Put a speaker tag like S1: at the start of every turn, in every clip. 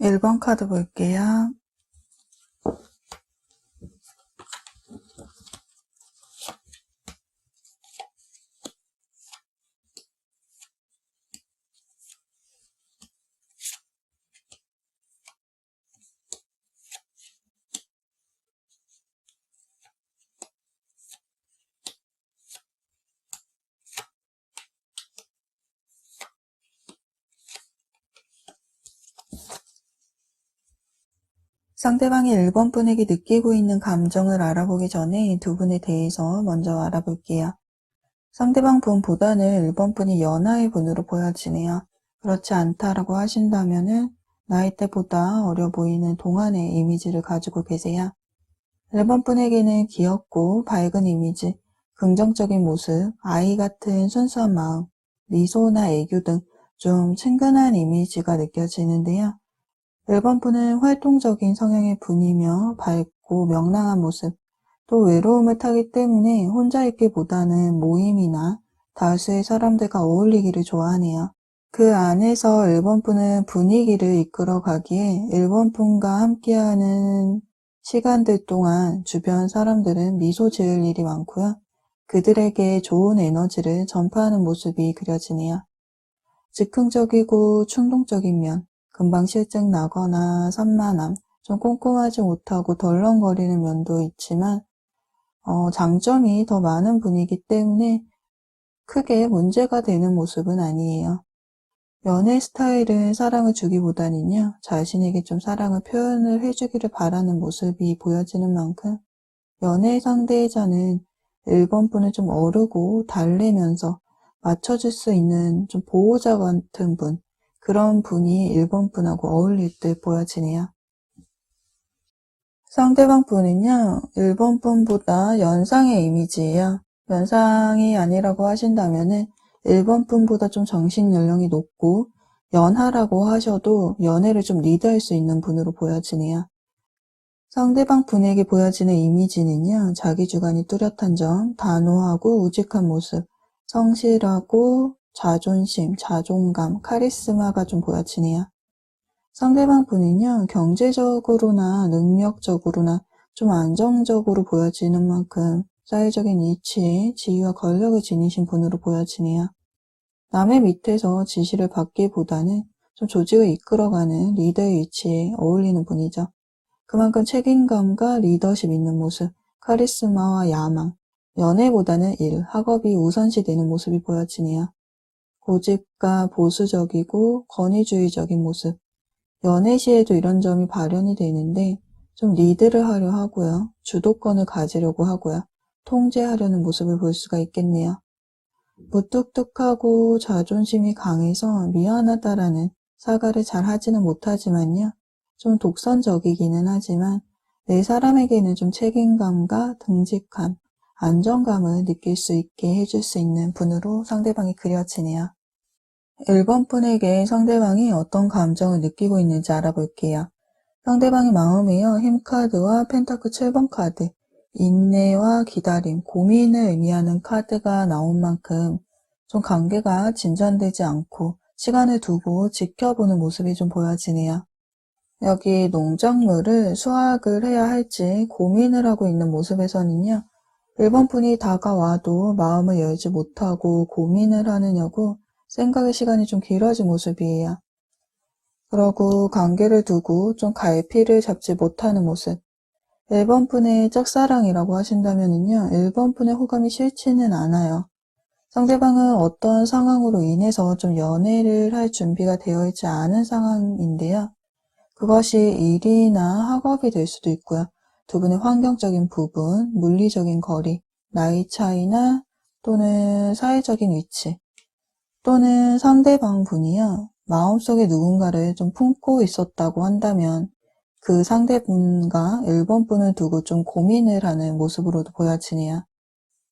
S1: 1번 카드 볼게요. 상대방이 1번 분에게 느끼고 있는 감정을 알아보기 전에 두 분에 대해서 먼저 알아볼게요. 상대방 분보다는 1번 분이 연하의 분으로 보여지네요. 그렇지 않다라고 하신다면은 나이대보다 어려 보이는 동안의 이미지를 가지고 계세요. 1번 분에게는 귀엽고 밝은 이미지, 긍정적인 모습, 아이 같은 순수한 마음, 미소나 애교 등 좀 친근한 이미지가 느껴지는데요. 1번 분은 활동적인 성향의 분이며 밝고 명랑한 모습, 또 외로움을 타기 때문에 혼자 있기보다는 모임이나 다수의 사람들과 어울리기를 좋아하네요. 그 안에서 1번 분은 분위기를 이끌어 가기에 1번 분과 함께하는 시간들 동안 주변 사람들은 미소 지을 일이 많고요. 그들에게 좋은 에너지를 전파하는 모습이 그려지네요. 즉흥적이고 충동적인 면, 금방 실증 나거나 산만함, 좀 꼼꼼하지 못하고 덜렁거리는 면도 있지만 장점이 더 많은 분이기 때문에 크게 문제가 되는 모습은 아니에요. 연애 스타일은 사랑을 주기보다는요, 자신에게 좀 사랑을 표현을 해주기를 바라는 모습이 보여지는 만큼 연애 상대자는 1번 분을 좀 어르고 달래면서 맞춰줄 수 있는 좀 보호자 같은 분, 그런 분이 1번 분하고 어울릴 듯 보여지네요. 상대방 분은요, 1번 분보다 연상의 이미지예요. 연상이 아니라고 하신다면은 1번 분보다 좀 정신 연령이 높고 연하라고 하셔도 연애를 좀 리드할 수 있는 분으로 보여지네요. 상대방 분에게 보여지는 이미지는요, 자기 주관이 뚜렷한 점, 단호하고 우직한 모습, 성실하고 자존심, 자존감, 카리스마가 좀 보여지네요. 상대방 분은요, 경제적으로나 능력적으로나 좀 안정적으로 보여지는 만큼 사회적인 이치에 지위와 권력을 지니신 분으로 보여지네요. 남의 밑에서 지시를 받기보다는 좀 조직을 이끌어가는 리더의 위치에 어울리는 분이죠. 그만큼 책임감과 리더십 있는 모습, 카리스마와 야망, 연애보다는 일, 학업이 우선시되는 모습이 보여지네요. 고집과 보수적이고 권위주의적인 모습, 연애 시에도 이런 점이 발현이 되는데 좀 리드를 하려 하고요. 주도권을 가지려고 하고요. 통제하려는 모습을 볼 수가 있겠네요. 무뚝뚝하고 자존심이 강해서 미안하다라는 사과를 잘 하지는 못하지만요. 좀 독선적이기는 하지만 내 사람에게는 좀 책임감과 듬직함, 안정감을 느낄 수 있게 해줄 수 있는 분으로 상대방이 그려지네요. 1번 분에게 상대방이 어떤 감정을 느끼고 있는지 알아볼게요. 상대방의 마음에요. 힘카드와 펜타클 7번 카드, 인내와 기다림, 고민을 의미하는 카드가 나온 만큼 좀 관계가 진전되지 않고 시간을 두고 지켜보는 모습이 좀 보여지네요. 여기 농작물을 수확을 해야 할지 고민을 하고 있는 모습에서는요. 1번 분이 다가와도 마음을 열지 못하고 고민을 하느냐고 생각의 시간이 좀 길어진 모습이에요. 그러고 관계를 두고 좀 갈피를 잡지 못하는 모습. 1번 분의 짝사랑이라고 하신다면요. 1번 분의 호감이 싫지는 않아요. 상대방은 어떤 상황으로 인해서 좀 연애를 할 준비가 되어 있지 않은 상황인데요. 그것이 일이나 학업이 될 수도 있고요. 두 분의 환경적인 부분, 물리적인 거리, 나이 차이나 또는 사회적인 위치, 또는 상대방 분이요. 마음속에 누군가를 좀 품고 있었다고 한다면 그 상대분과 1번 분을 두고 좀 고민을 하는 모습으로도 보여지네요.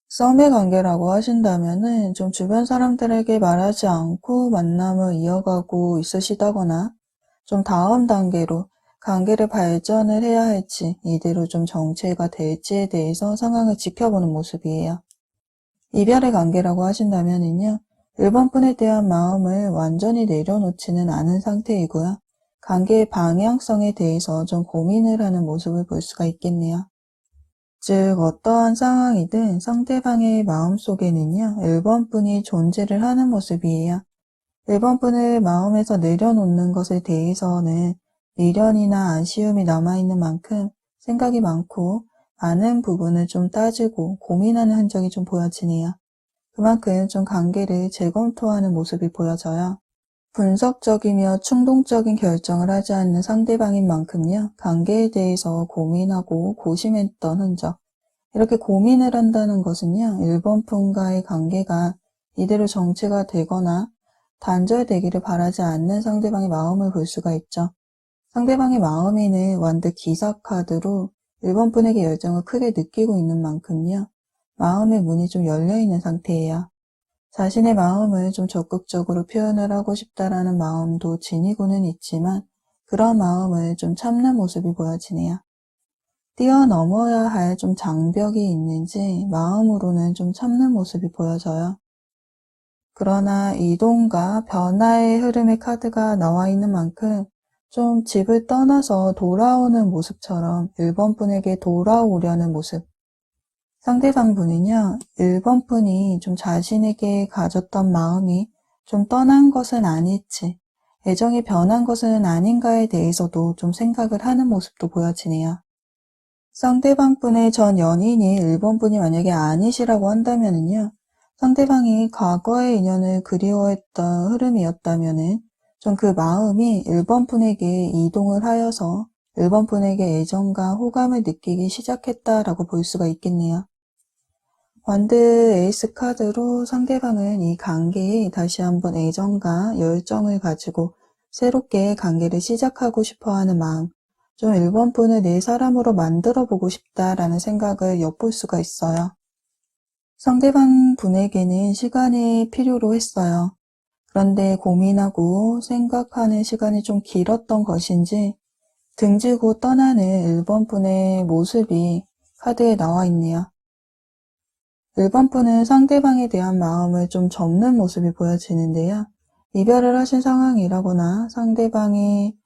S1: 썸의 관계라고 하신다면은 좀 주변 사람들에게 말하지 않고 만남을 이어가고 있으시다거나 좀 다음 단계로 관계를 발전을 해야 할지 이대로 좀 정체가 될지에 대해서 상황을 지켜보는 모습이에요. 이별의 관계라고 하신다면은요. 1번 분에 대한 마음을 완전히 내려놓지는 않은 상태이고요. 관계의 방향성에 대해서 좀 고민을 하는 모습을 볼 수가 있겠네요. 즉, 어떠한 상황이든 상대방의 마음속에는요, 1번 분이 존재를 하는 모습이에요. 1번 분을 마음에서 내려놓는 것에 대해서는 미련이나 아쉬움이 남아있는 만큼 생각이 많고 많은 부분을 좀 따지고 고민하는 흔적이 좀 보여지네요. 그만큼 좀 관계를 재검토하는 모습이 보여져요. 분석적이며 충동적인 결정을 하지 않는 상대방인 만큼요, 관계에 대해서 고민하고 고심했던 흔적. 이렇게 고민을 한다는 것은요, 1번 분과의 관계가 이대로 정체가 되거나 단절되기를 바라지 않는 상대방의 마음을 볼 수가 있죠. 상대방의 마음에는 완득 기사카드로 1번 분에게 열정을 크게 느끼고 있는 만큼요, 마음의 문이 좀 열려있는 상태예요. 자신의 마음을 좀 적극적으로 표현을 하고 싶다라는 마음도 지니고는 있지만 그런 마음을 좀 참는 모습이 보여지네요. 뛰어넘어야 할 좀 장벽이 있는지 마음으로는 좀 참는 모습이 보여져요. 그러나 이동과 변화의 흐름의 카드가 나와 있는 만큼 좀 집을 떠나서 돌아오는 모습처럼 1번 분에게 돌아오려는 모습. 상대방 분은요, 1번 분이 좀 자신에게 가졌던 마음이 좀 떠난 것은 아닐지, 애정이 변한 것은 아닌가에 대해서도 좀 생각을 하는 모습도 보여지네요. 상대방 분의 전 연인이 1번 분이 만약에 아니시라고 한다면요, 상대방이 과거의 인연을 그리워했던 흐름이었다면은 좀 그 마음이 1번 분에게 이동을 하여서 1번 분에게 애정과 호감을 느끼기 시작했다라고 볼 수가 있겠네요. 완드 에이스 카드로 상대방은 이 관계에 다시 한번 애정과 열정을 가지고 새롭게 관계를 시작하고 싶어하는 마음, 좀 1번 분을 내 사람으로 만들어 보고 싶다라는 생각을 엿볼 수가 있어요. 상대방 분에게는 시간이 필요로 했어요. 그런데 고민하고 생각하는 시간이 좀 길었던 것인지 등지고 떠나는 1번 분의 모습이 카드에 나와 있네요. 1번 분은 상대방에 대한 마음을 좀 접는 모습이 보여지는데요. 이별을 하신 상황이라거나 상대방이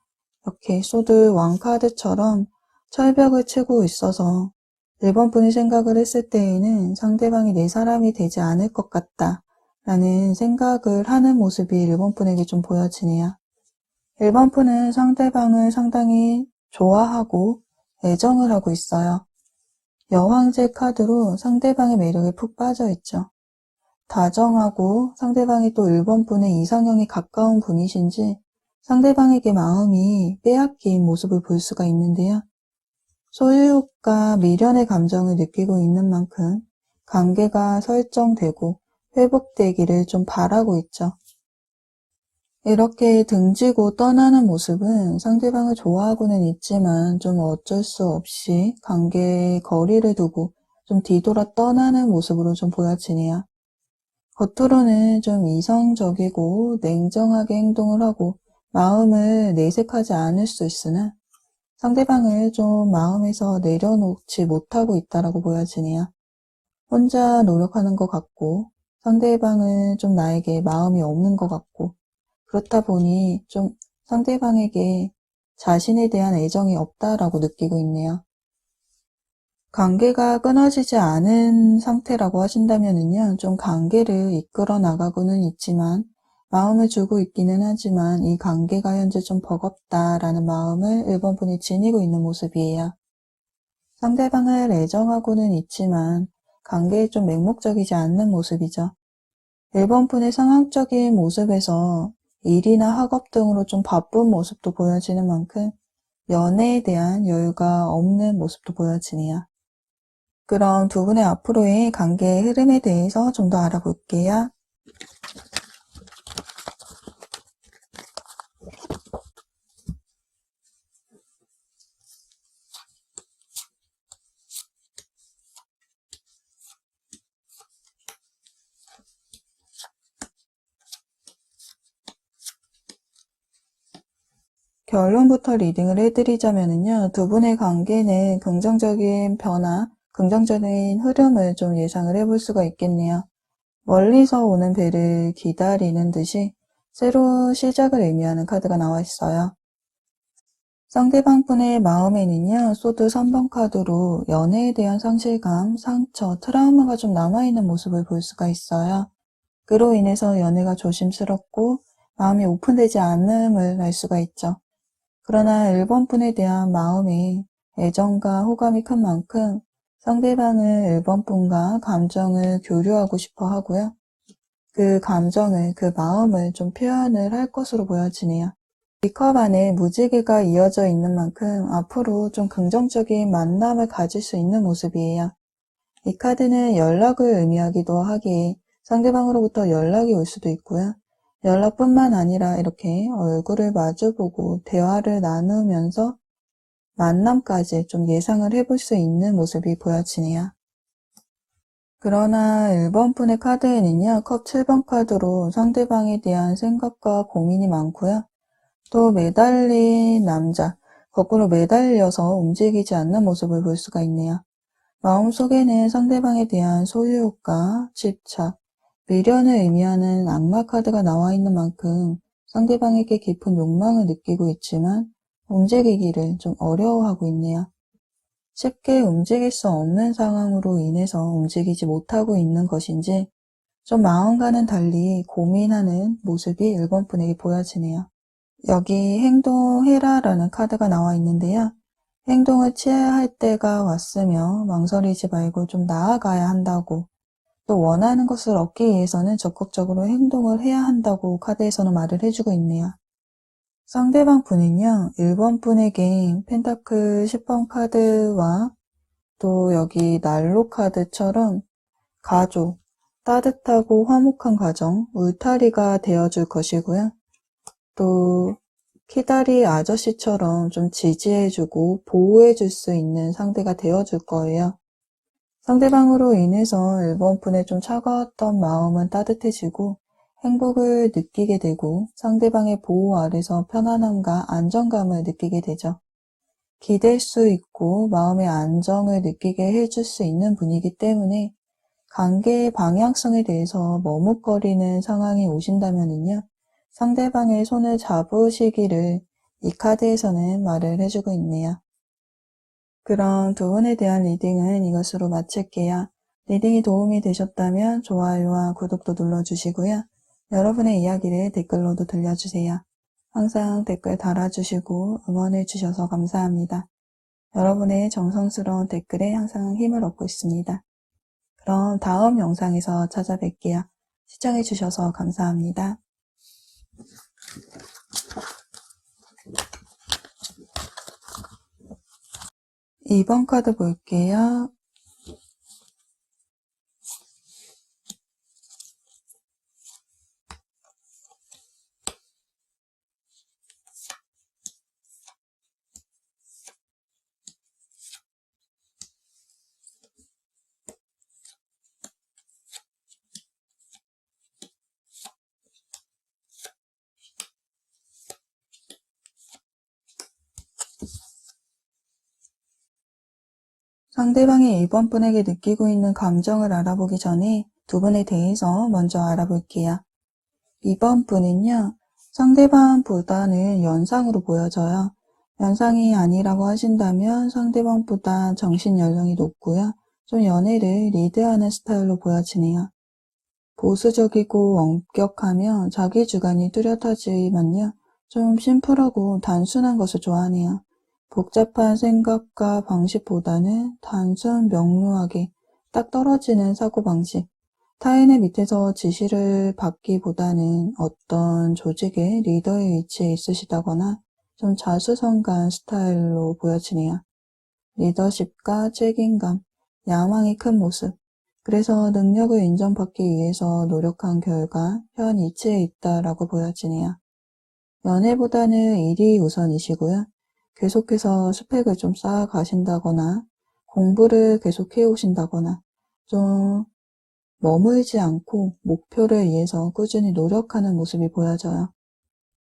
S1: 이렇게 소드 왕카드처럼 철벽을 치고 있어서 1번 분이 생각을 했을 때에는 상대방이 내 사람이 되지 않을 것 같다 라는 생각을 하는 모습이 1번 분에게 좀 보여지네요. 1번 분은 상대방을 상당히 좋아하고 애정을 하고 있어요. 여왕제 카드로 상대방의 매력에 푹 빠져 있죠. 다정하고 상대방이 또 1번 분의 이상형이 가까운 분이신지 상대방에게 마음이 빼앗긴 모습을 볼 수가 있는데요. 소유욕과 미련의 감정을 느끼고 있는 만큼 관계가 설정되고 회복되기를 좀 바라고 있죠. 이렇게 등지고 떠나는 모습은 상대방을 좋아하고는 있지만 좀 어쩔 수 없이 관계에 거리를 두고 좀 뒤돌아 떠나는 모습으로 좀 보여지네요. 겉으로는 좀 이성적이고 냉정하게 행동을 하고 마음을 내색하지 않을 수 있으나 상대방을 좀 마음에서 내려놓지 못하고 있다라고 보여지네요. 혼자 노력하는 것 같고 상대방은 좀 나에게 마음이 없는 것 같고 그렇다 보니 좀 상대방에게 자신에 대한 애정이 없다라고 느끼고 있네요. 관계가 끊어지지 않은 상태라고 하신다면요, 좀 관계를 이끌어 나가고는 있지만 마음을 주고 있기는 하지만 이 관계가 현재 좀 버겁다라는 마음을 1번 분이 지니고 있는 모습이에요. 상대방을 애정하고는 있지만 관계에 좀 맹목적이지 않는 모습이죠. 1번 분의 상황적인 모습에서 일이나 학업 등으로 좀 바쁜 모습도 보여지는 만큼 연애에 대한 여유가 없는 모습도 보여지네요. 그럼 두 분의 앞으로의 관계의 흐름에 대해서 좀 더 알아볼게요. 결론부터 리딩을 해드리자면요. 두 분의 관계는 긍정적인 변화, 긍정적인 흐름을 좀 예상을 해볼 수가 있겠네요. 멀리서 오는 배를 기다리는 듯이 새로운 시작을 의미하는 카드가 나와 있어요. 상대방분의 마음에는요, 소드 3번 카드로 연애에 대한 상실감, 상처, 트라우마가 좀 남아있는 모습을 볼 수가 있어요. 그로 인해서 연애가 조심스럽고 마음이 오픈되지 않음을 알 수가 있죠. 그러나 1번 분에 대한 마음에 애정과 호감이 큰 만큼 상대방은 1번 분과 감정을 교류하고 싶어 하고요. 그 감정을, 그 마음을 좀 표현을 할 것으로 보여지네요. 이 컵 안에 무지개가 이어져 있는 만큼 앞으로 좀 긍정적인 만남을 가질 수 있는 모습이에요. 이 카드는 연락을 의미하기도 하기에 상대방으로부터 연락이 올 수도 있고요. 연락뿐만 아니라 이렇게 얼굴을 마주보고 대화를 나누면서 만남까지 좀 예상을 해볼 수 있는 모습이 보여지네요. 그러나 1번 분의 카드에는요, 컵 7번 카드로 상대방에 대한 생각과 고민이 많고요. 또 매달린 남자, 거꾸로 매달려서 움직이지 않는 모습을 볼 수가 있네요. 마음속에는 상대방에 대한 소유욕과 집착, 미련을 의미하는 악마 카드가 나와 있는 만큼 상대방에게 깊은 욕망을 느끼고 있지만 움직이기를 좀 어려워하고 있네요. 쉽게 움직일 수 없는 상황으로 인해서 움직이지 못하고 있는 것인지 좀 마음과는 달리 고민하는 모습이 1번 분에게 보여지네요. 여기 행동해라라는 카드가 나와 있는데요. 행동을 취해야 할 때가 왔으며 망설이지 말고 좀 나아가야 한다고, 또 원하는 것을 얻기 위해서는 적극적으로 행동을 해야 한다고 카드에서는 말을 해주고 있네요. 상대방 분은요, 1번 분에게 펜타클 10번 카드와 또 여기 난로 카드처럼 가족, 따뜻하고 화목한 가정, 울타리가 되어줄 것이고요. 또 키다리 아저씨처럼 좀 지지해주고 보호해줄 수 있는 상대가 되어줄 거예요. 상대방으로 인해서 1번 분의 좀 차가웠던 마음은 따뜻해지고 행복을 느끼게 되고 상대방의 보호 아래서 편안함과 안정감을 느끼게 되죠. 기댈 수 있고 마음의 안정을 느끼게 해줄 수 있는 분이기 때문에 관계의 방향성에 대해서 머뭇거리는 상황이 오신다면요. 상대방의 손을 잡으시기를 이 카드에서는 말을 해주고 있네요. 그럼 두 분에 대한 리딩은 이것으로 마칠게요. 리딩이 도움이 되셨다면 좋아요와 구독도 눌러주시고요. 여러분의 이야기를 댓글로도 들려주세요. 항상 댓글 달아주시고 응원해주셔서 감사합니다. 여러분의 정성스러운 댓글에 항상 힘을 얻고 있습니다. 그럼 다음 영상에서 찾아뵐게요. 시청해주셔서 감사합니다. 2번 카드 볼게요. 상대방이 1번 분에게 느끼고 있는 감정을 알아보기 전에 두 분에 대해서 먼저 알아볼게요. 2번 분은요, 상대방보다는 연상으로 보여져요. 연상이 아니라고 하신다면 상대방보다 정신 연령이 높고요. 좀 연애를 리드하는 스타일로 보여지네요. 보수적이고 엄격하며 자기 주관이 뚜렷하지만요. 좀 심플하고 단순한 것을 좋아하네요. 복잡한 생각과 방식보다는 단순 명료하게 딱 떨어지는 사고방식. 타인의 밑에서 지시를 받기보다는 어떤 조직의 리더의 위치에 있으시다거나 좀 자수성가한 스타일로 보여지네요. 리더십과 책임감, 야망이 큰 모습. 그래서 능력을 인정받기 위해서 노력한 결과 현 위치에 있다라고 보여지네요. 연애보다는 일이 우선이시고요. 계속해서 스펙을 좀 쌓아가신다거나 공부를 계속 해오신다거나 좀 머물지 않고 목표를 위해서 꾸준히 노력하는 모습이 보여져요.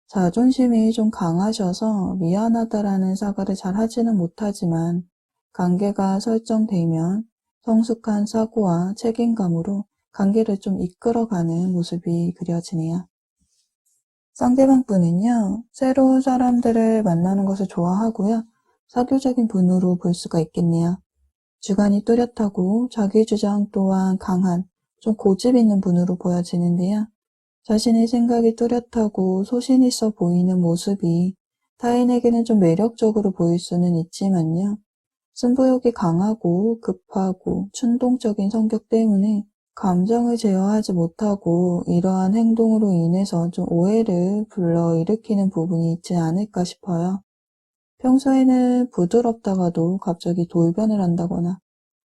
S1: 자존심이 좀 강하셔서 미안하다라는 사과를 잘 하지는 못하지만 관계가 설정되면 성숙한 사고와 책임감으로 관계를 좀 이끌어가는 모습이 그려지네요. 상대방 분은요, 새로운 사람들을 만나는 것을 좋아하고요. 사교적인 분으로 볼 수가 있겠네요. 주관이 뚜렷하고 자기 주장 또한 강한, 좀 고집 있는 분으로 보여지는데요. 자신의 생각이 뚜렷하고 소신 있어 보이는 모습이 타인에게는 좀 매력적으로 보일 수는 있지만요. 승부욕이 강하고 급하고 충동적인 성격 때문에 감정을 제어하지 못하고 이러한 행동으로 인해서 좀 오해를 불러일으키는 부분이 있지 않을까 싶어요. 평소에는 부드럽다가도 갑자기 돌변을 한다거나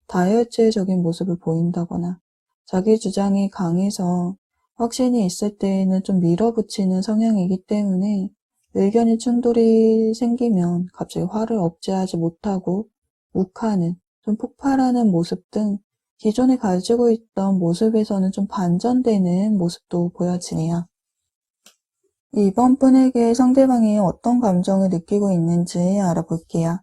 S1: 다혈질적인 모습을 보인다거나 자기 주장이 강해서 확신이 있을 때에는 좀 밀어붙이는 성향이기 때문에 의견의 충돌이 생기면 갑자기 화를 억제하지 못하고 욱하는, 좀 폭발하는 모습 등 기존에 가지고 있던 모습에서는 좀 반전되는 모습도 보여지네요. 이번 분에게 상대방이 어떤 감정을 느끼고 있는지 알아볼게요.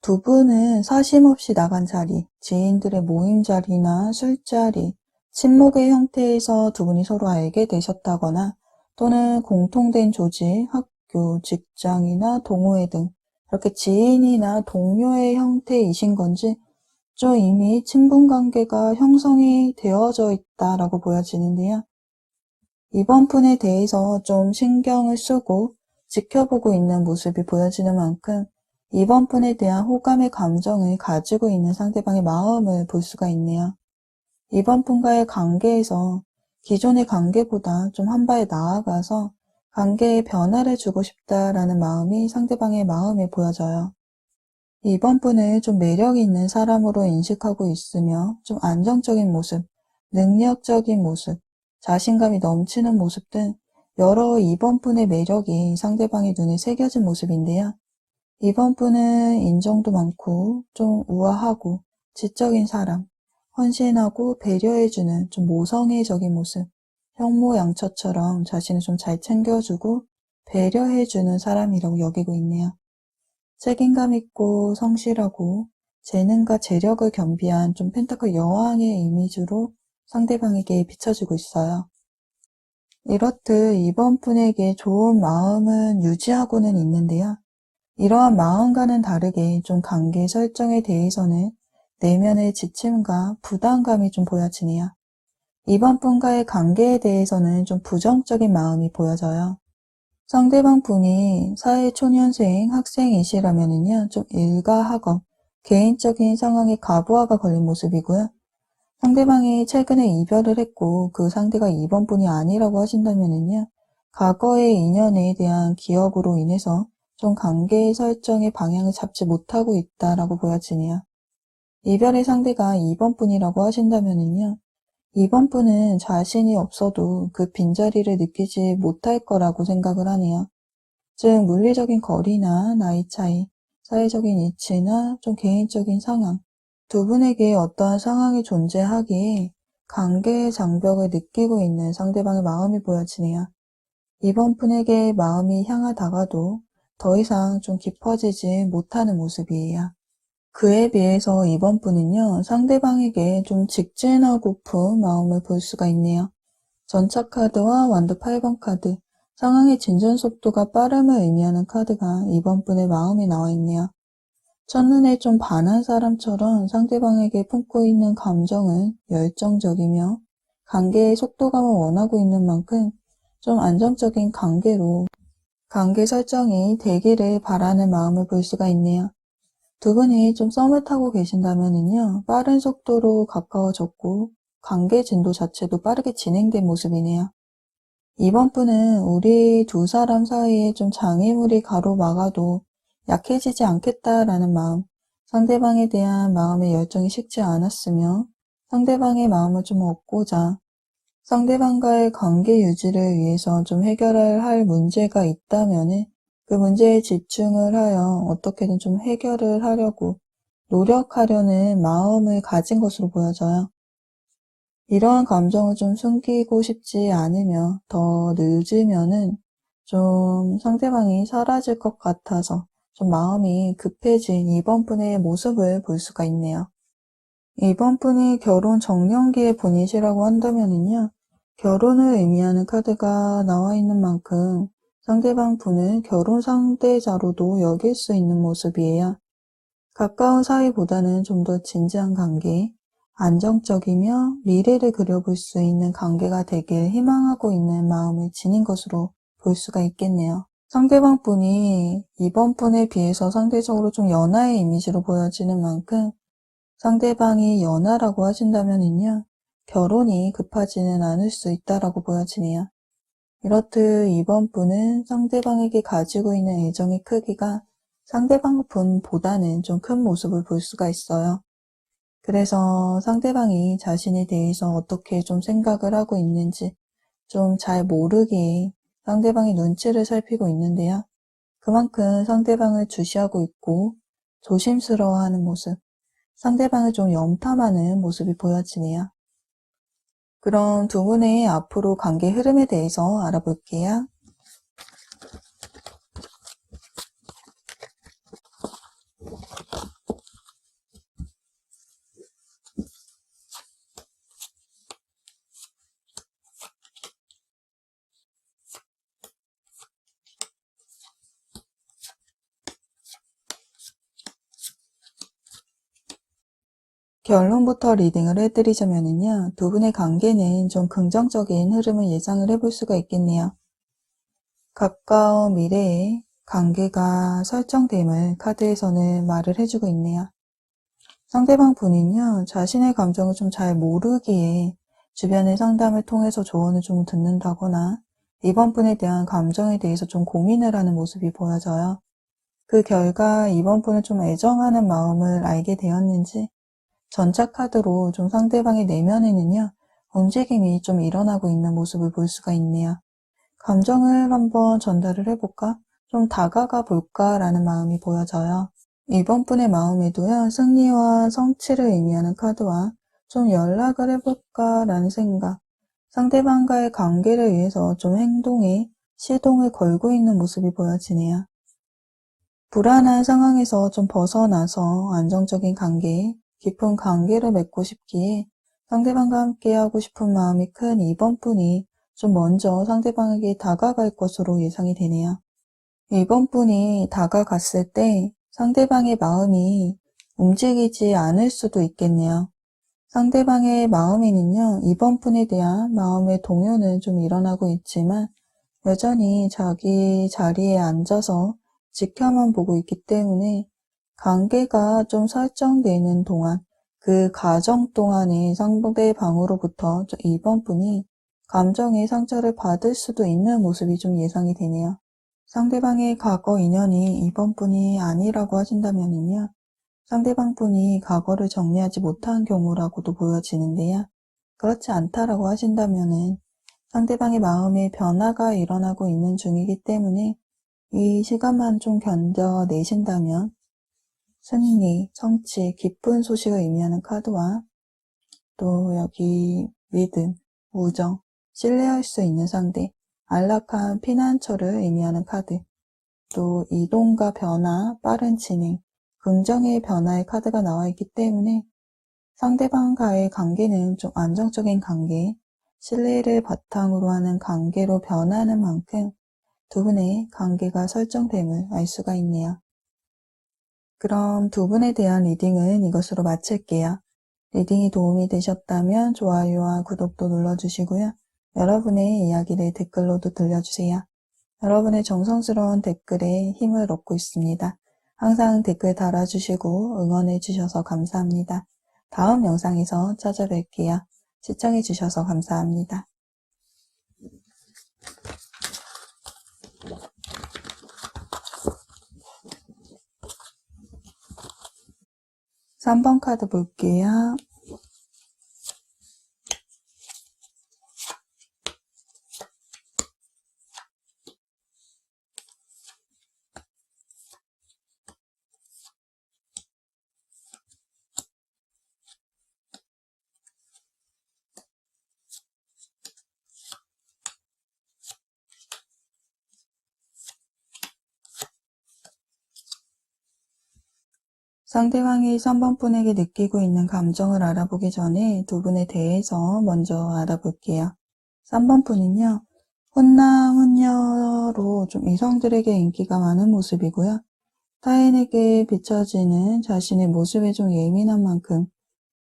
S1: 두 분은 사심없이 나간 자리, 지인들의 모임 자리나 술자리, 친목의 형태에서 두 분이 서로 알게 되셨다거나 또는 공통된 조직, 학교, 직장이나 동호회 등 이렇게 지인이나 동료의 형태이신 건지 좀 이미 친분 관계가 형성이 되어져 있다라고 보여지는데요. 이번 분에 대해서 좀 신경을 쓰고 지켜보고 있는 모습이 보여지는 만큼 이번 분에 대한 호감의 감정을 가지고 있는 상대방의 마음을 볼 수가 있네요. 이번 분과의 관계에서 기존의 관계보다 좀 한 발 나아가서 관계에 변화를 주고 싶다라는 마음이 상대방의 마음에 보여져요. 이번 분을 좀 매력 있는 사람으로 인식하고 있으며 좀 안정적인 모습, 능력적인 모습, 자신감이 넘치는 모습 등 여러 이번 분의 매력이 상대방의 눈에 새겨진 모습인데요. 이번 분은 인정도 많고 좀 우아하고 지적인 사람, 헌신하고 배려해주는 좀 모성애적인 모습, 형모양처처럼 자신을 좀 잘 챙겨주고 배려해주는 사람이라고 여기고 있네요. 책임감 있고 성실하고 재능과 재력을 겸비한 좀 펜타클 여왕의 이미지로 상대방에게 비춰지고 있어요. 이렇듯 이번 분에게 좋은 마음은 유지하고는 있는데요. 이러한 마음과는 다르게 좀 관계 설정에 대해서는 내면의 지침과 부담감이 좀 보여지네요. 이번 분과의 관계에 대해서는 좀 부정적인 마음이 보여져요. 상대방 분이 사회초년생 학생이시라면은요, 좀 일과 학업, 개인적인 상황에 과부하가 걸린 모습이고요. 상대방이 최근에 이별을 했고 그 상대가 이번 분이 아니라고 하신다면은요, 과거의 인연에 대한 기억으로 인해서 좀 관계 설정의 방향을 잡지 못하고 있다라고 보여지네요. 이별의 상대가 이번 분이라고 하신다면은요, 이번 분은 자신이 없어도 그 빈자리를 느끼지 못할 거라고 생각을 하네요. 즉, 물리적인 거리나 나이 차이, 사회적인 이치나 좀 개인적인 상황, 두 분에게 어떠한 상황이 존재하기에 관계의 장벽을 느끼고 있는 상대방의 마음이 보여지네요. 이번 분에게 마음이 향하다가도 더 이상 좀 깊어지지 못하는 모습이에요. 그에 비해서 이번 분은요, 상대방에게 좀 직진하고픈 마음을 볼 수가 있네요. 전차 카드와 완드 8번 카드, 상황의 진전 속도가 빠름을 의미하는 카드가 이번 분의 마음에 나와 있네요. 첫눈에 좀 반한 사람처럼 상대방에게 품고 있는 감정은 열정적이며 관계의 속도감을 원하고 있는 만큼 좀 안정적인 관계로 관계 설정이 되기를 바라는 마음을 볼 수가 있네요. 두 분이 좀 썸을 타고 계신다면요, 빠른 속도로 가까워졌고 관계 진도 자체도 빠르게 진행된 모습이네요. 이번 분은 우리 두 사람 사이에 좀 장애물이 가로막아도 약해지지 않겠다라는 마음, 상대방에 대한 마음의 열정이 식지 않았으며 상대방의 마음을 좀 얻고자 상대방과의 관계 유지를 위해서 좀 해결을 할 문제가 있다면은 그 문제에 집중을 하여 어떻게든 좀 해결을 하려고 노력하려는 마음을 가진 것으로 보여져요. 이러한 감정을 좀 숨기고 싶지 않으며 더 늦으면은 좀 상대방이 사라질 것 같아서 좀 마음이 급해진 이번 분의 모습을 볼 수가 있네요. 이번 분이 결혼 정년기의 분이시라고 한다면은요, 결혼을 의미하는 카드가 나와 있는 만큼 상대방 분을 결혼 상대자로도 여길 수 있는 모습이에요. 가까운 사이보다는 좀 더 진지한 관계, 안정적이며 미래를 그려볼 수 있는 관계가 되길 희망하고 있는 마음을 지닌 것으로 볼 수가 있겠네요. 상대방 분이 이번 분에 비해서 상대적으로 좀 연하의 이미지로 보여지는 만큼 상대방이 연하라고 하신다면은요, 결혼이 급하지는 않을 수 있다라고 보여지네요. 이렇듯 이번 분은 상대방에게 가지고 있는 애정의 크기가 상대방 분보다는 좀 큰 모습을 볼 수가 있어요. 그래서 상대방이 자신에 대해서 어떻게 좀 생각을 하고 있는지 좀 잘 모르게 상대방의 눈치를 살피고 있는데요. 그만큼 상대방을 주시하고 있고 조심스러워하는 모습, 상대방을 좀 염탐하는 모습이 보여지네요. 그럼 두 분의 앞으로 관계 흐름에 대해서 알아볼게요. 결론부터 리딩을 해드리자면요. 두 분의 관계는 좀 긍정적인 흐름을 예상을 해볼 수가 있겠네요. 가까운 미래에 관계가 설정됨을 카드에서는 말을 해주고 있네요. 상대방 분은요, 자신의 감정을 좀 잘 모르기에 주변의 상담을 통해서 조언을 좀 듣는다거나 이번 분에 대한 감정에 대해서 좀 고민을 하는 모습이 보여져요. 그 결과 이번 분을 좀 애정하는 마음을 알게 되었는지 전자카드로 좀 상대방의 내면에는요, 움직임이 좀 일어나고 있는 모습을 볼 수가 있네요. 감정을 한번 전달을 해볼까? 좀 다가가 볼까라는 마음이 보여져요. 이번 분의 마음에도요, 승리와 성취를 의미하는 카드와 좀 연락을 해볼까라는 생각, 상대방과의 관계를 위해서 좀 행동에 시동을 걸고 있는 모습이 보여지네요. 불안한 상황에서 좀 벗어나서 안정적인 관계, 깊은 관계를 맺고 싶기에 상대방과 함께하고 싶은 마음이 큰 이번 분이 좀 먼저 상대방에게 다가갈 것으로 예상이 되네요. 이번 분이 다가갔을 때 상대방의 마음이 움직이지 않을 수도 있겠네요. 상대방의 마음에는요, 이번 분에 대한 마음의 동요는 좀 일어나고 있지만 여전히 자기 자리에 앉아서 지켜만 보고 있기 때문에 관계가 좀 설정되는 동안 그 과정 동안에 상대방으로부터 이번 분이 감정의 상처를 받을 수도 있는 모습이 좀 예상이 되네요. 상대방의 과거 인연이 이번 분이 아니라고 하신다면요. 상대방 분이 과거를 정리하지 못한 경우라고도 보여지는데요. 그렇지 않다라고 하신다면은 상대방의 마음에 변화가 일어나고 있는 중이기 때문에 이 시간만 좀 견뎌내신다면 승리, 성취, 기쁜 소식을 의미하는 카드와 또 여기 믿음, 우정, 신뢰할 수 있는 상대, 안락한 피난처를 의미하는 카드, 또 이동과 변화, 빠른 진행, 긍정의 변화의 카드가 나와 있기 때문에 상대방과의 관계는 좀 안정적인 관계, 신뢰를 바탕으로 하는 관계로 변하는 만큼 두 분의 관계가 설정됨을 알 수가 있네요. 그럼 두 분에 대한 리딩은 이것으로 마칠게요. 리딩이 도움이 되셨다면 좋아요와 구독도 눌러주시고요. 여러분의 이야기를 댓글로도 들려주세요. 여러분의 정성스러운 댓글에 힘을 얻고 있습니다. 항상 댓글 달아주시고 응원해주셔서 감사합니다. 다음 영상에서 찾아뵐게요. 시청해주셔서 감사합니다. 3번 카드 볼게요. 상대방이 3번 분에게 느끼고 있는 감정을 알아보기 전에 두 분에 대해서 먼저 알아볼게요. 3번 푼은요, 훈남, 훈녀로 좀 이성들에게 인기가 많은 모습이고요. 타인에게 비춰지는 자신의 모습에 좀 예민한 만큼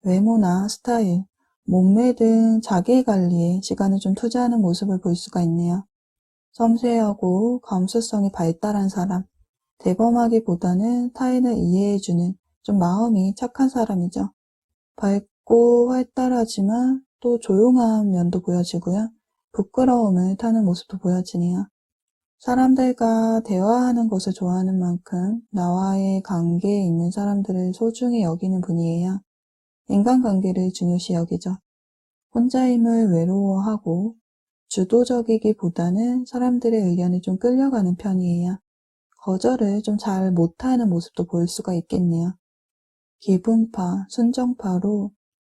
S1: 외모나 스타일, 몸매 등 자기 관리에 시간을 좀 투자하는 모습을 볼 수가 있네요. 섬세하고 감수성이 발달한 사람, 대범하기보다는 타인을 이해해주는 좀 마음이 착한 사람이죠. 밝고 활달하지만 또 조용한 면도 보여지고요. 부끄러움을 타는 모습도 보여지네요. 사람들과 대화하는 것을 좋아하는 만큼 나와의 관계에 있는 사람들을 소중히 여기는 분이에요. 인간관계를 중요시 여기죠. 혼자임을 외로워하고 주도적이기보다는 사람들의 의견에 좀 끌려가는 편이에요. 거절을 좀 잘 못하는 모습도 볼 수가 있겠네요. 기분파, 순정파로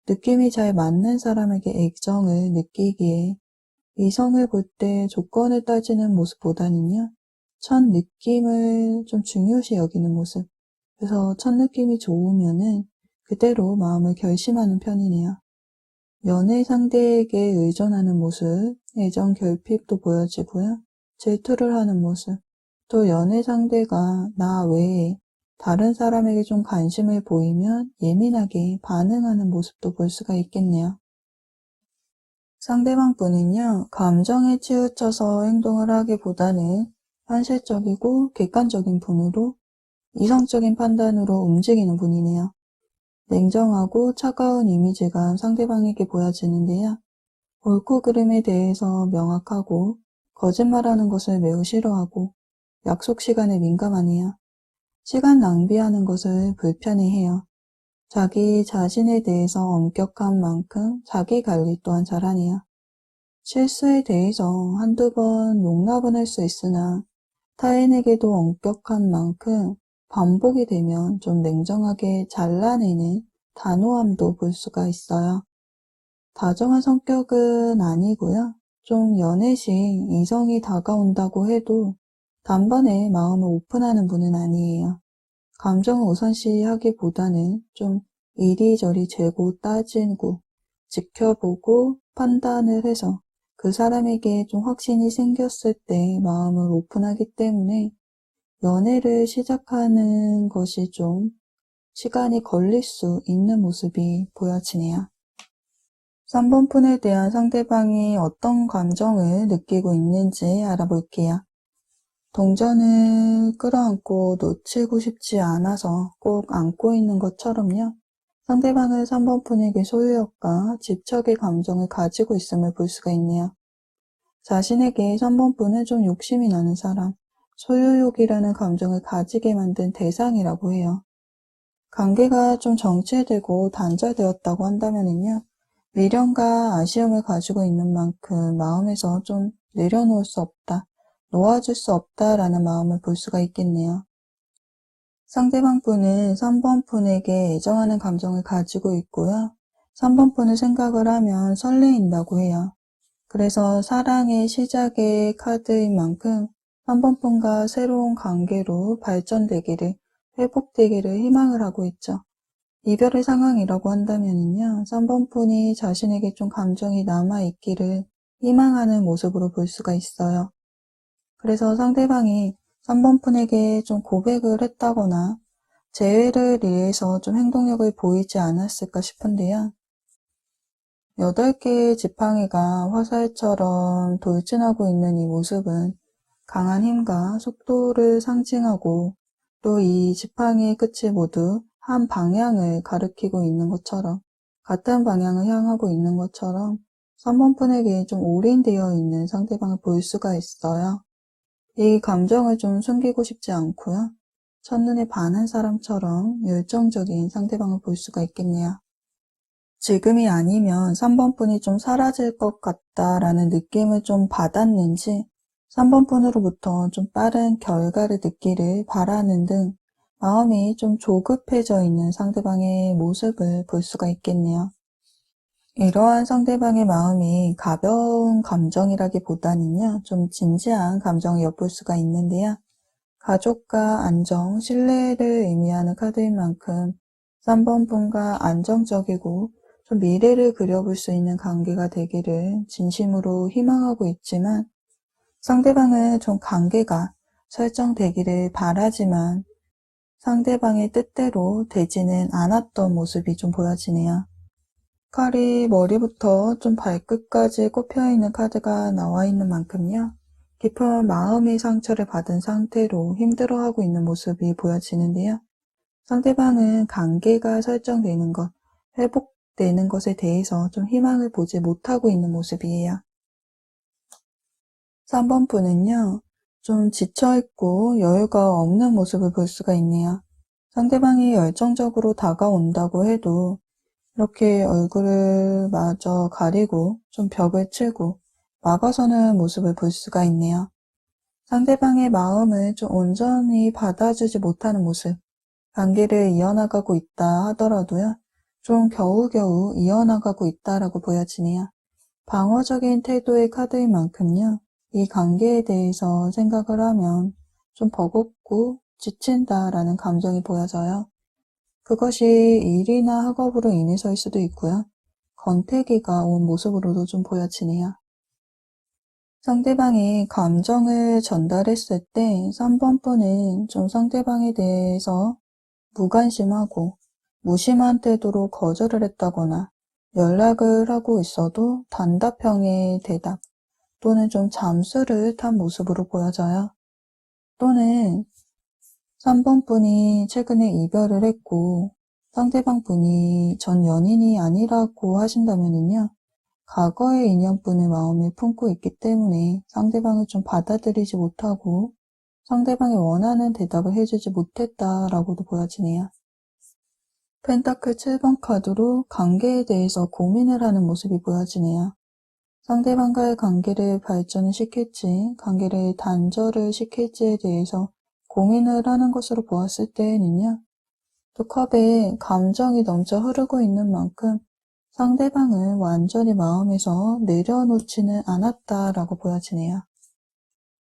S1: 느낌이 잘 맞는 사람에게 애정을 느끼기에 이성을 볼 때 조건을 따지는 모습보다는요, 첫 느낌을 좀 중요시 여기는 모습. 그래서 첫 느낌이 좋으면은 그대로 마음을 결심하는 편이네요. 연애 상대에게 의존하는 모습, 애정 결핍도 보여지고요. 질투를 하는 모습, 또 연애 상대가 나 외에 다른 사람에게 좀 관심을 보이면 예민하게 반응하는 모습도 볼 수가 있겠네요. 상대방 분은요, 감정에 치우쳐서 행동을 하기보다는 현실적이고 객관적인 분으로 이성적인 판단으로 움직이는 분이네요. 냉정하고 차가운 이미지가 상대방에게 보여지는데요. 옳고 그름에 대해서 명확하고 거짓말하는 것을 매우 싫어하고 약속 시간에 민감하네요. 시간 낭비하는 것을 불편해해요. 자기 자신에 대해서 엄격한 만큼 자기 관리 또한 잘하네요. 실수에 대해서 한두 번 용납은 할 수 있으나 타인에게도 엄격한 만큼 반복이 되면 좀 냉정하게 잘라내는 단호함도 볼 수가 있어요. 다정한 성격은 아니고요. 좀 연애시 이성이 다가온다고 해도 단번에 마음을 오픈하는 분은 아니에요. 감정을 우선시하기보다는 좀 이리저리 재고 따지고 지켜보고 판단을 해서 그 사람에게 좀 확신이 생겼을 때 마음을 오픈하기 때문에 연애를 시작하는 것이 좀 시간이 걸릴 수 있는 모습이 보여지네요. 3번 푼에 대한 상대방이 어떤 감정을 느끼고 있는지 알아볼게요. 동전을 끌어안고 놓치고 싶지 않아서 꼭 안고 있는 것처럼요. 상대방은 3번 푼에게 소유욕과 집착의 감정을 가지고 있음을 볼 수가 있네요. 자신에게 3번 푼은 좀 욕심이 나는 사람, 소유욕이라는 감정을 가지게 만든 대상이라고 해요. 관계가 좀 정체되고 단절되었다고 한다면요. 미련과 아쉬움을 가지고 있는 만큼 마음에서 좀 내려놓을 수 없다, 놓아줄 수 없다라는 마음을 볼 수가 있겠네요. 상대방 분은 3번 푼에게 애정하는 감정을 가지고 있고요. 3번 푼을 생각을 하면 설레인다고 해요. 그래서 사랑의 시작의 카드인 만큼 3번 푼과 새로운 관계로 발전되기를, 회복되기를 희망을 하고 있죠. 이별의 상황이라고 한다면요. 3번 푼이 자신에게 좀 감정이 남아있기를 희망하는 모습으로 볼 수가 있어요. 그래서 상대방이 3번 푼에게 좀 고백을 했다거나 재회를 위해서 좀 행동력을 보이지 않았을까 싶은데요. 8개의 지팡이가 화살처럼 돌진하고 있는 이 모습은 강한 힘과 속도를 상징하고 또 이 지팡이의 끝이 모두 한 방향을 가리키고 있는 것처럼, 같은 방향을 향하고 있는 것처럼 3번 푼에게 좀 올인되어 있는 상대방을 볼 수가 있어요. 이 감정을 좀 숨기고 싶지 않고요. 첫눈에 반한 사람처럼 열정적인 상대방을 볼 수가 있겠네요. 지금이 아니면 3번 푼이 좀 사라질 것 같다라는 느낌을 좀 받았는지 3번 푼으로부터 좀 빠른 결과를 듣기를 바라는 등 마음이 좀 조급해져 있는 상대방의 모습을 볼 수가 있겠네요. 이러한 상대방의 마음이 가벼운 감정이라기보다는요, 좀 진지한 감정을 엿볼 수가 있는데요. 가족과 안정, 신뢰를 의미하는 카드인 만큼 3번 푼과 안정적이고 좀 미래를 그려볼 수 있는 관계가 되기를 진심으로 희망하고 있지만 상대방은 좀 관계가 설정되기를 바라지만 상대방의 뜻대로 되지는 않았던 모습이 좀 보여지네요. 칼이 머리부터 좀 발끝까지 꼽혀있는 카드가 나와 있는 만큼요. 깊은 마음의 상처를 받은 상태로 힘들어하고 있는 모습이 보여지는데요. 상대방은 관계가 설정되는 것, 회복되는 것에 대해서 좀 희망을 보지 못하고 있는 모습이에요. 3번 분은요, 좀 지쳐있고 여유가 없는 모습을 볼 수가 있네요. 상대방이 열정적으로 다가온다고 해도 이렇게 얼굴을 마저 가리고 좀 벽을 치고 막아서는 모습을 볼 수가 있네요. 상대방의 마음을 좀 온전히 받아주지 못하는 모습, 관계를 이어나가고 있다 하더라도요, 좀 겨우겨우 이어나가고 있다라고 보여지네요. 방어적인 태도의 카드인 만큼요, 이 관계에 대해서 생각을 하면 좀 버겁고 지친다라는 감정이 보여져요. 그것이 일이나 학업으로 인해서일 수도 있고요. 권태기가 온 모습으로도 좀 보여지네요. 상대방이 감정을 전달했을 때 3번 분은 좀 상대방에 대해서 무관심하고 무심한 태도로 거절을 했다거나 연락을 하고 있어도 단답형의 대답 또는 좀 잠수를 탄 모습으로 보여져요. 또는 3번 분이 최근에 이별을 했고 상대방 분이 전 연인이 아니라고 하신다면요. 과거의 인연분의 마음을 품고 있기 때문에 상대방을 좀 받아들이지 못하고 상대방이 원하는 대답을 해주지 못했다라고도 보여지네요. 펜타클 7번 카드로 관계에 대해서 고민을 하는 모습이 보여지네요. 상대방과의 관계를 발전을 시킬지 관계를 단절을 시킬지에 대해서 고민을 하는 것으로 보았을 때에는요. 또 컵에 감정이 넘쳐 흐르고 있는 만큼 상대방을 완전히 마음에서 내려놓지는 않았다라고 보여지네요.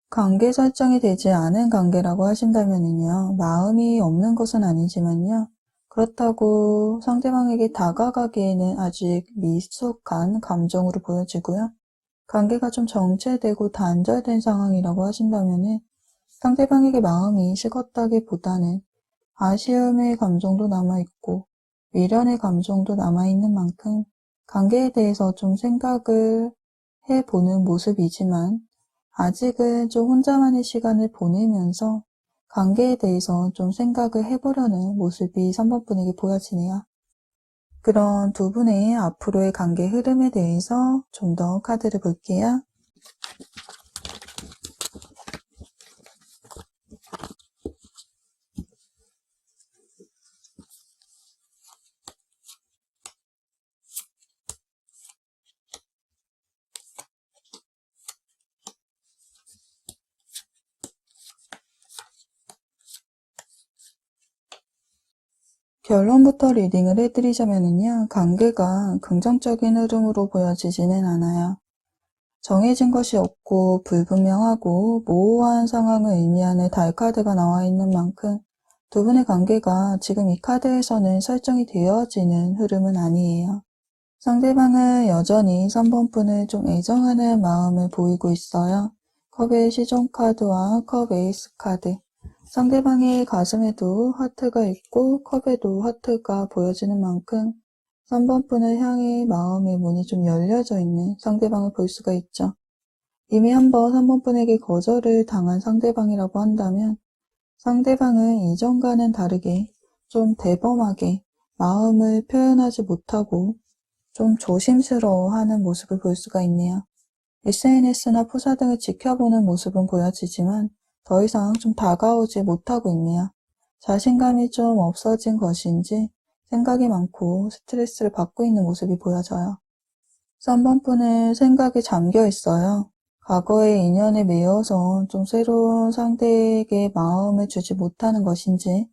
S1: 관계 설정이 되지 않은 관계라고 하신다면요. 마음이 없는 것은 아니지만요. 그렇다고 상대방에게 다가가기에는 아직 미숙한 감정으로 보여지고요. 관계가 좀 정체되고 단절된 상황이라고 하신다면 상대방에게 마음이 식었다기보다는 아쉬움의 감정도 남아있고 미련의 감정도 남아있는 만큼 관계에 대해서 좀 생각을 해보는 모습이지만 아직은 좀 혼자만의 시간을 보내면서 관계에 대해서 좀 생각을 해보려는 모습이 3번 분에게 보여지네요. 그런 두 분의 앞으로의 관계 흐름에 대해서 좀 더 카드를 볼게요. 결론부터 리딩을 해드리자면요. 관계가 긍정적인 흐름으로 보여지지는 않아요. 정해진 것이 없고 불분명하고 모호한 상황을 의미하는 달 카드가 나와 있는 만큼 두 분의 관계가 지금 이 카드에서는 설정이 되어지는 흐름은 아니에요. 상대방은 여전히 3번 분을 좀 애정하는 마음을 보이고 있어요. 컵의 시종 카드와 컵 에이스 카드. 상대방의 가슴에도 하트가 있고 컵에도 하트가 보여지는 만큼 3번 분을 향해 마음의 문이 좀 열려져 있는 상대방을 볼 수가 있죠. 이미 한번 3번 분에게 거절을 당한 상대방이라고 한다면 상대방은 이전과는 다르게 좀 대범하게 마음을 표현하지 못하고 좀 조심스러워하는 모습을 볼 수가 있네요. SNS나 프사 등을 지켜보는 모습은 보여지지만 더 이상 좀 다가오지 못하고 있네요. 자신감이 좀 없어진 것인지 생각이 많고 스트레스를 받고 있는 모습이 보여져요. 3번 분은 생각에 잠겨 있어요. 과거의 인연에 매여서 좀 새로운 상대에게 마음을 주지 못하는 것인지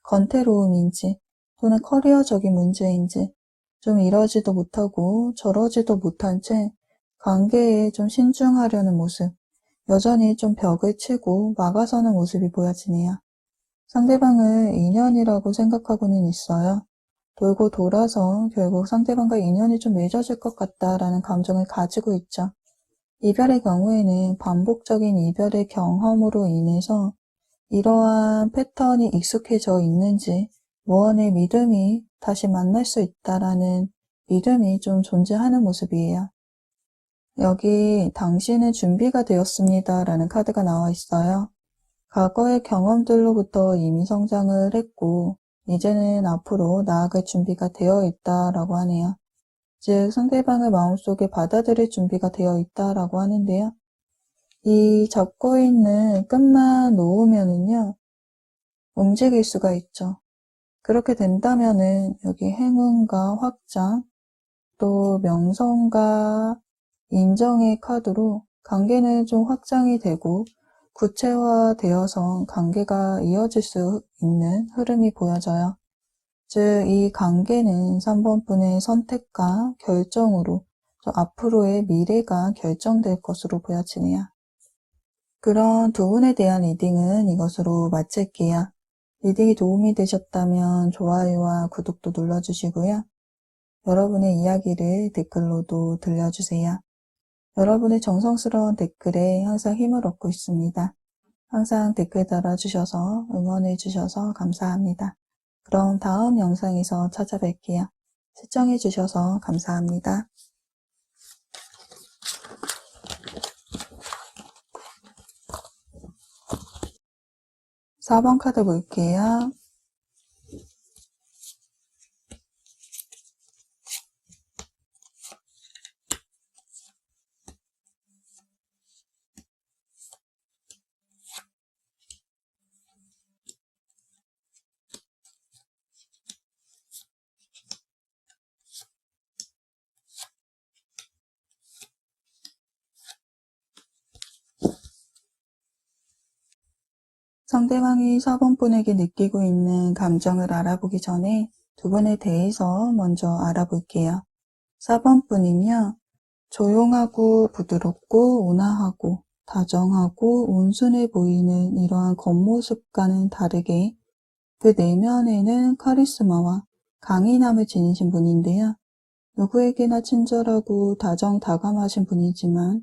S1: 건태로움인지 또는 커리어적인 문제인지 좀 이러지도 못하고 저러지도 못한 채 관계에 좀 신중하려는 모습, 여전히 좀 벽을 치고 막아서는 모습이 보여지네요. 상대방을 인연이라고 생각하고는 있어요. 돌고 돌아서 결국 상대방과 인연이 좀 맺어질 것 같다라는 감정을 가지고 있죠. 이별의 경우에는 반복적인 이별의 경험으로 인해서 이러한 패턴이 익숙해져 있는지 무언의 믿음이 다시 만날 수 있다라는 믿음이 좀 존재하는 모습이에요. 여기 당신은 준비가 되었습니다 라는 카드가 나와 있어요. 과거의 경험들로부터 이미 성장을 했고 이제는 앞으로 나아갈 준비가 되어 있다라고 하네요. 즉 상대방을 마음속에 받아들일 준비가 되어 있다라고 하는데요. 이 잡고 있는 끝만 놓으면은요, 움직일 수가 있죠. 그렇게 된다면은 여기 행운과 확장, 또 명성과 인정의 카드로 관계는 좀 확장이 되고 구체화되어서 관계가 이어질 수 있는 흐름이 보여져요. 즉, 이 관계는 3번 분의 선택과 결정으로 앞으로의 미래가 결정될 것으로 보여지네요. 그런 두 분에 대한 리딩은 이것으로 마칠게요. 리딩이 도움이 되셨다면 좋아요와 구독도 눌러주시고요. 여러분의 이야기를 댓글로도 들려주세요. 여러분의 정성스러운 댓글에 항상 힘을 얻고 있습니다. 항상 댓글 달아주셔서 응원해주셔서 감사합니다. 그럼 다음 영상에서 찾아뵐게요. 시청해주셔서 감사합니다. 4번 카드 볼게요. 상대방이 4번 분에게 느끼고 있는 감정을 알아보기 전에 두 분에 대해서 먼저 알아볼게요. 4번 분은요, 조용하고 부드럽고 온화하고 다정하고 온순해 보이는 이러한 겉모습과는 다르게 그 내면에는 카리스마와 강인함을 지니신 분인데요. 누구에게나 친절하고 다정다감하신 분이지만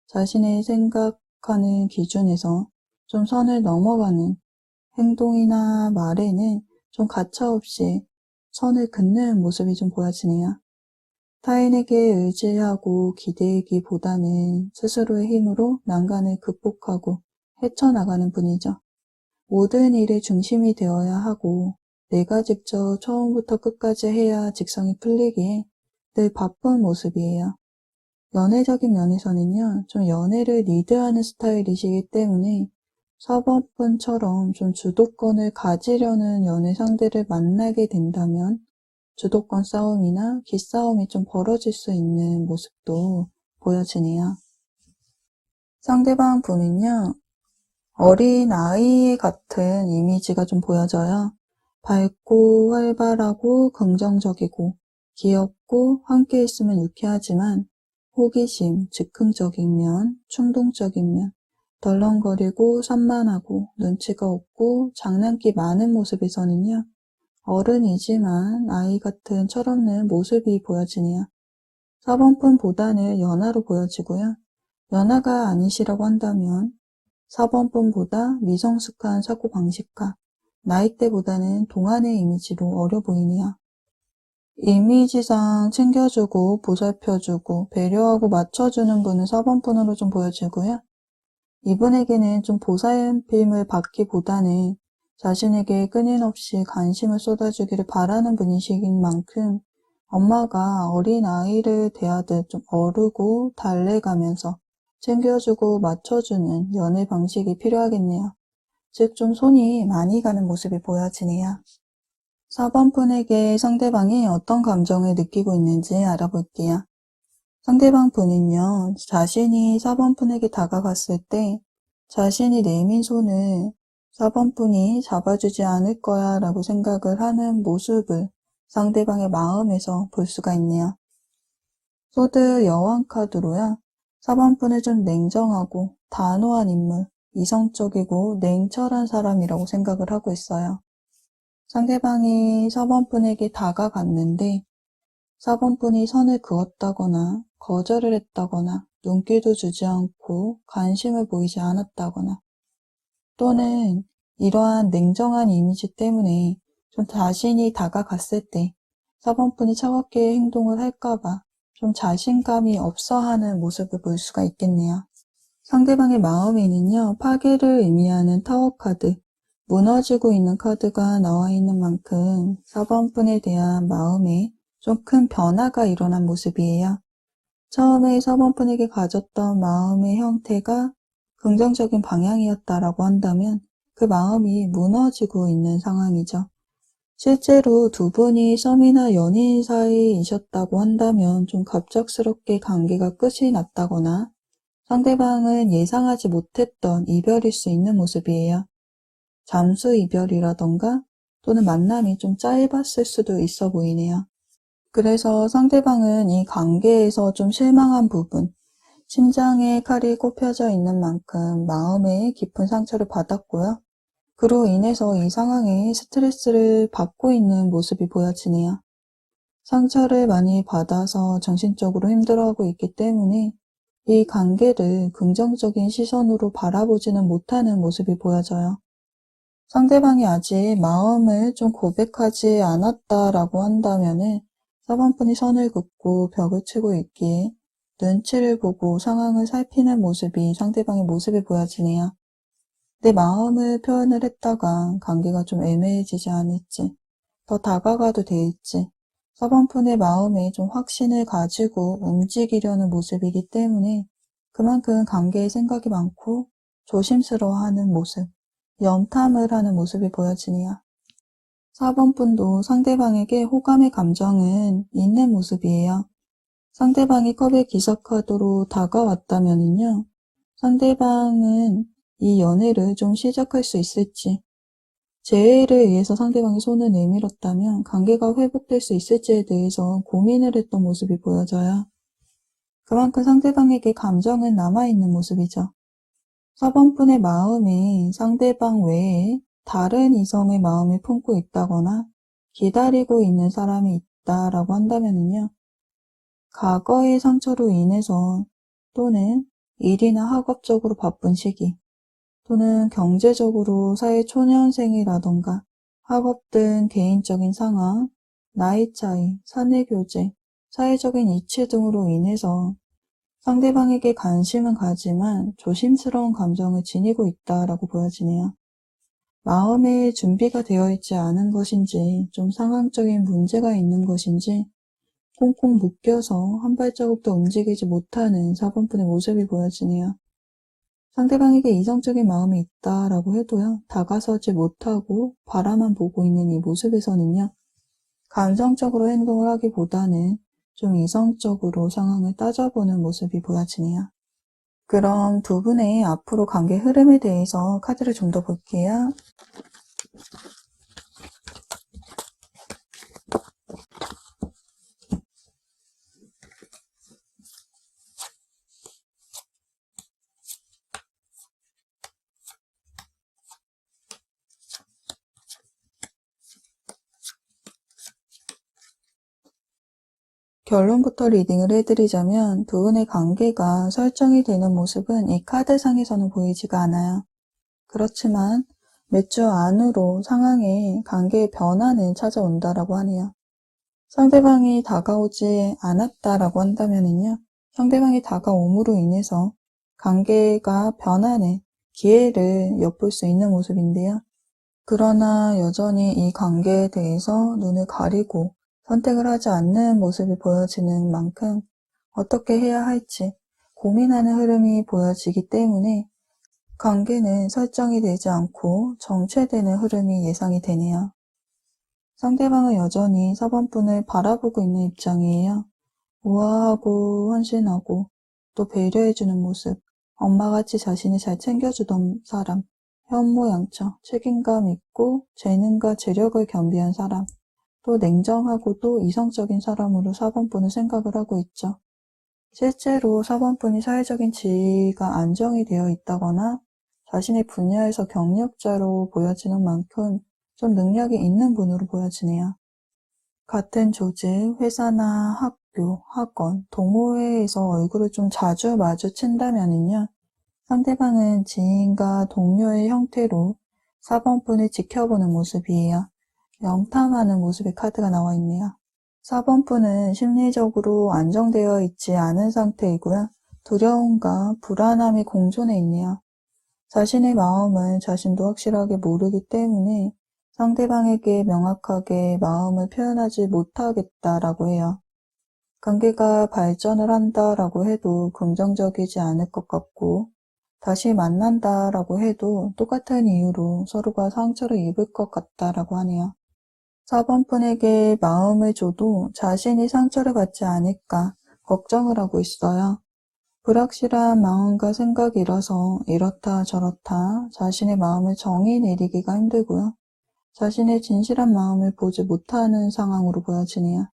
S1: 자신의 생각하는 기준에서 좀 선을 넘어가는 행동이나 말에는 좀 가차없이 선을 긋는 모습이 좀 보여지네요. 타인에게 의지하고 기대기보다는 스스로의 힘으로 난간을 극복하고 헤쳐나가는 분이죠. 모든 일의 중심이 되어야 하고 내가 직접 처음부터 끝까지 해야 직성이 풀리기에 늘 바쁜 모습이에요. 연애적인 면에서는요, 좀 연애를 리드하는 스타일이시기 때문에 4번분처럼 좀 주도권을 가지려는 연애 상대를 만나게 된다면 주도권 싸움이나 기싸움이 좀 벌어질 수 있는 모습도 보여지네요. 상대방 분은요, 어린 아이 같은 이미지가 좀 보여져요. 밝고 활발하고 긍정적이고 귀엽고 함께 있으면 유쾌하지만 호기심, 즉흥적인 면, 충동적인 면, 덜렁거리고 산만하고 눈치가 없고 장난기 많은 모습에서는요. 어른이지만 아이 같은 철없는 모습이 보여지네요. 4번분보다는 연하로 보여지고요. 연하가 아니시라고 한다면 4번분보다 미성숙한 사고방식과 나이대보다는 동안의 이미지로 어려 보이네요. 이미지상 챙겨주고 보살펴주고 배려하고 맞춰주는 분은 4번분으로 좀 보여지고요. 이분에게는 좀 보살핌을 받기보다는 자신에게 끊임없이 관심을 쏟아주기를 바라는 분이신 만큼 엄마가 어린아이를 대하듯 좀 어르고 달래가면서 챙겨주고 맞춰주는 연애 방식이 필요하겠네요. 즉 좀 손이 많이 가는 모습이 보여지네요. 4번분에게 상대방이 어떤 감정을 느끼고 있는지 알아볼게요. 상대방 분은요, 자신이 4번분에게 다가갔을 때 자신이 내민 손을 4번분이 잡아주지 않을 거야 라고 생각을 하는 모습을 상대방의 마음에서 볼 수가 있네요. 소드 여왕 카드로요, 4번분은 좀 냉정하고 단호한 인물, 이성적이고 냉철한 사람이라고 생각을 하고 있어요. 상대방이 4번분에게 다가갔는데 4번분이 선을 그었다거나 거절을 했다거나 눈길도 주지 않고 관심을 보이지 않았다거나 또는 이러한 냉정한 이미지 때문에 좀 자신이 다가갔을 때 4번분이 차갑게 행동을 할까봐 좀 자신감이 없어하는 모습을 볼 수가 있겠네요. 상대방의 마음에는요, 파괴를 의미하는 타워 카드, 무너지고 있는 카드가 나와 있는 만큼 4번분에 대한 마음에 좀 큰 변화가 일어난 모습이에요. 처음에 4번분에게 가졌던 마음의 형태가 긍정적인 방향이었다라고 한다면 그 마음이 무너지고 있는 상황이죠. 실제로 두 분이 썸이나 연인 사이이셨다고 한다면 좀 갑작스럽게 관계가 끝이 났다거나 상대방은 예상하지 못했던 이별일 수 있는 모습이에요. 잠수 이별이라던가 또는 만남이 좀 짧았을 수도 있어 보이네요. 그래서 상대방은 이 관계에서 좀 실망한 부분, 심장에 칼이 꼽혀져 있는 만큼 마음에 깊은 상처를 받았고요. 그로 인해서 이 상황에 스트레스를 받고 있는 모습이 보여지네요. 상처를 많이 받아서 정신적으로 힘들어하고 있기 때문에 이 관계를 긍정적인 시선으로 바라보지는 못하는 모습이 보여져요. 상대방이 아직 마음을 좀 고백하지 않았다라고 한다면은 4번분이 선을 긋고 벽을 치고 있기에 눈치를 보고 상황을 살피는 모습이 상대방의 모습이 보여지네요. 내 마음을 표현을 했다가 관계가 좀 애매해지지 않을지, 더 다가가도 될지, 4번분의 마음에 좀 확신을 가지고 움직이려는 모습이기 때문에 그만큼 관계에 생각이 많고 조심스러워하는 모습, 염탐을 하는 모습이 보여지네요. 4번분도 상대방에게 호감의 감정은 있는 모습이에요. 상대방이 컵의 기사카드로 다가왔다면요. 상대방은 이 연애를 좀 시작할 수 있을지, 재회를 위해서 상대방이 손을 내밀었다면 관계가 회복될 수 있을지에 대해서 고민을 했던 모습이 보여져요. 그만큼 상대방에게 감정은 남아있는 모습이죠. 4번분의 마음이 상대방 외에 다른 이성의 마음을 품고 있다거나 기다리고 있는 사람이 있다라고 한다면요. 과거의 상처로 인해서 또는 일이나 학업적으로 바쁜 시기 또는 경제적으로 사회초년생이라던가 학업 등 개인적인 상황, 나이 차이, 사내 교제, 사회적인 이치 등으로 인해서 상대방에게 관심은 가지만 조심스러운 감정을 지니고 있다라고 보여지네요. 마음의 준비가 되어 있지 않은 것인지 좀 상황적인 문제가 있는 것인지 꽁꽁 묶여서 한 발자국도 움직이지 못하는 4번분의 모습이 보여지네요. 상대방에게 이성적인 마음이 있다라고 해도요. 다가서지 못하고 바라만 보고 있는 이 모습에서는요. 감정적으로 행동을 하기보다는 좀 이성적으로 상황을 따져보는 모습이 보여지네요. 그럼 두 분의 앞으로 관계 흐름에 대해서 카드를 좀 더 볼게요. 결론부터 리딩을 해드리자면 두 분의 관계가 설정이 되는 모습은 이 카드상에서는 보이지가 않아요. 그렇지만 몇 주 안으로 상황에 관계의 변화는 찾아온다라고 하네요. 상대방이 다가오지 않았다라고 한다면요. 상대방이 다가옴으로 인해서 관계가 변하는 기회를 엿볼 수 있는 모습인데요. 그러나 여전히 이 관계에 대해서 눈을 가리고 선택을 하지 않는 모습이 보여지는 만큼 어떻게 해야 할지 고민하는 흐름이 보여지기 때문에 관계는 설정이 되지 않고 정체되는 흐름이 예상이 되네요. 상대방은 여전히 4번분을 바라보고 있는 입장이에요. 우아하고 헌신하고 또 배려해주는 모습, 엄마같이 자신을 잘 챙겨주던 사람, 현모양처, 책임감 있고 재능과 재력을 겸비한 사람, 또 냉정하고 또 이성적인 사람으로 4번분을 생각을 하고 있죠. 실제로 4번분이 사회적인 지위가 안정이 되어 있다거나 자신의 분야에서 경력자로 보여지는 만큼 좀 능력이 있는 분으로 보여지네요. 같은 조직, 회사나 학교, 학원, 동호회에서 얼굴을 좀 자주 마주친다면은요, 상대방은 지인과 동료의 형태로 4번분을 지켜보는 모습이에요. 염탐하는 모습의 카드가 나와 있네요. 4번분은 심리적으로 안정되어 있지 않은 상태이고요. 두려움과 불안함이 공존해 있네요. 자신의 마음을 자신도 확실하게 모르기 때문에 상대방에게 명확하게 마음을 표현하지 못하겠다라고 해요. 관계가 발전을 한다라고 해도 긍정적이지 않을 것 같고, 다시 만난다라고 해도 똑같은 이유로 서로가 상처를 입을 것 같다라고 하네요. 4번 분에게 마음을 줘도 자신이 상처를 받지 않을까 걱정을 하고 있어요. 불확실한 마음과 생각이라서 이렇다 저렇다 자신의 마음을 정의 내리기가 힘들고요. 자신의 진실한 마음을 보지 못하는 상황으로 보여지네요.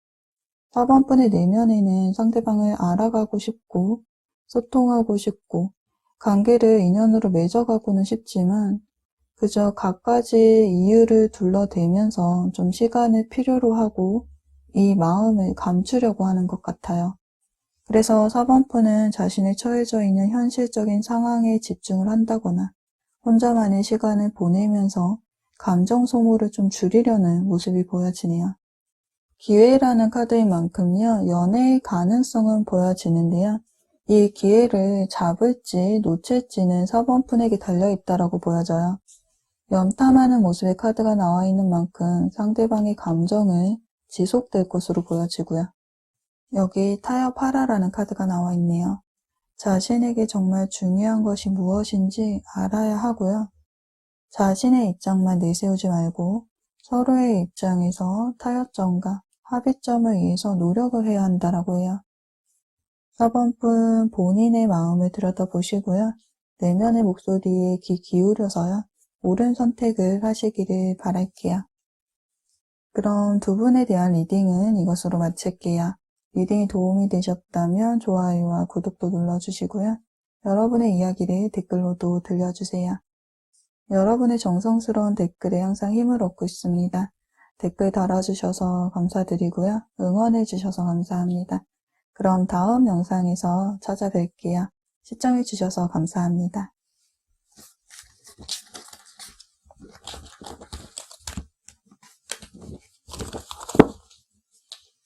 S1: 4번 분의 내면에는 상대방을 알아가고 싶고 소통하고 싶고 관계를 인연으로 맺어가고는 싶지만 그저 갖가지 이유를 둘러대면서 좀 시간을 필요로 하고 이 마음을 감추려고 하는 것 같아요. 그래서 4번분은 자신이 처해져 있는 현실적인 상황에 집중을 한다거나 혼자만의 시간을 보내면서 감정 소모를 좀 줄이려는 모습이 보여지네요. 기회라는 카드인 만큼요, 연애의 가능성은 보여지는데요. 이 기회를 잡을지 놓칠지는 4번분에게 달려있다라고 보여져요. 염탐하는 모습의 카드가 나와 있는 만큼 상대방의 감정을 지속될 것으로 보여지고요. 여기 타협하라라는 카드가 나와 있네요. 자신에게 정말 중요한 것이 무엇인지 알아야 하고요. 자신의 입장만 내세우지 말고 서로의 입장에서 타협점과 합의점을 위해서 노력을 해야 한다라고 해요. 4번분 본인의 마음을 들여다보시고요. 내면의 목소리에 귀 기울여서요. 옳은 선택을 하시기를 바랄게요. 그럼 두 분에 대한 리딩은 이것으로 마칠게요. 리딩이 도움이 되셨다면 좋아요와 구독도 눌러주시고요. 여러분의 이야기를 댓글로도 들려주세요. 여러분의 정성스러운 댓글에 항상 힘을 얻고 있습니다. 댓글 달아주셔서 감사드리고요. 응원해주셔서 감사합니다. 그럼 다음 영상에서 찾아뵐게요. 시청해주셔서 감사합니다.